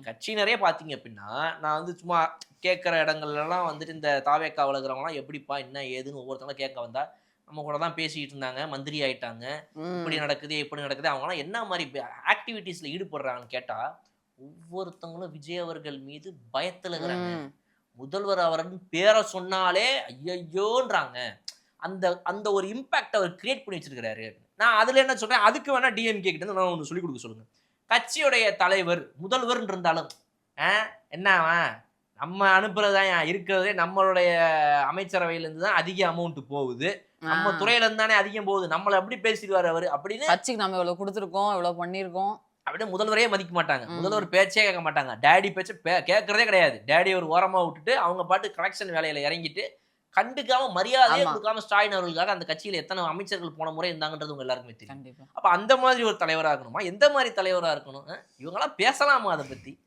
கட்சியினரே பார்த்தீங்க அப்படின்னா, நான் வந்து சும்மா கேட்கிற இடங்கள்லலாம் வந்துட்டு இந்த தாவேக்காவுல இருக்கிறவங்கலாம் எப்படிப்பா, என்ன ஏதுன்னு ஒவ்வொருத்தவங்களும் கேட்க வந்தா, நம்ம கூட தான் பேசிக்கிட்டு இருந்தாங்க. மந்திரி ஆயிட்டாங்க. இப்படி ம். நடக்குது, இப்படி நடக்குது. அவங்கலாம் என்ன மாரி ஆக்டிவிட்டீஸ்ல ஈடுபடுறாங்கன்னு கேட்டா, ஒவ்வொருத்தவங்களும் விஜய் அவர்கள் மீது பயத்துல இருக்கிறாங்க. ம். முதல்வர் அவர்கள் பேர சொன்னாலே ஐயையோன்றாங்க. அந்த அந்த ஒரு இம்பாக்ட் அவர் கிரியேட் பண்ணி வச்சிருக்கிறாரு. நான் அதுல என்ன சொல்றேன், அதுக்கு வேணா டிஎம்கே கிட்ட இருந்து நான் ஒண்ணு சொல்லிக் குடுக்க சொல்லுங்க. கட்சியுடைய தலைவர், முதல்வர்ன்னு இருந்தாலும், "ஆ என்ன அவன்? நம்ம அனுப்புறதுதான்யா இருக்கிறதே நம்மளுடைய அமைச்சரவையிலிருந்து தான் அதிக அமௌண்ட் போகுது. ஆ. நம்ம துறையில இருந்து தானே அதிகம் போகுது. நம்மள எப்படி பேசிருவாரு அவரு?" அப்படின்னு கட்சிக்கு நம்ம இவ்வளோ குடுத்துருக்கோம், இவ்வளோ பண்ணியிருக்கோம். அப்படின்னு முதல்வரே மதிக்க மாட்டாங்க. ம். முதல்வர் பேச்சே கேட்க மாட்டாங்க. டாடி பேச்ச கேட்கிறதே கிடையாது. டாடிய ஒரு ஓரமா விட்டுட்டு, அவங்க பாட்டுக்கு கலெக்ஷன் வேலையில இறங்கிட்டு, கண்டுக்காம மரியாதையே ஆமா. குடுக்காம ஸ்டாலின் அவர்களுக்காக அந்த கட்சியில எத்தன அமைச்சர்கள் போன முறை இருந்தாங்கன்றது உங்க எல்லாருக்குமே தெரியும். கண்டிப்பா. அப்ப அந்த மாதிரி ஒரு தலைவரா இருக்கணுமா? எந்த மாரி தலைவரா இருக்கணும்? இவங்கலாம் பேசலாமா அத பத்தி?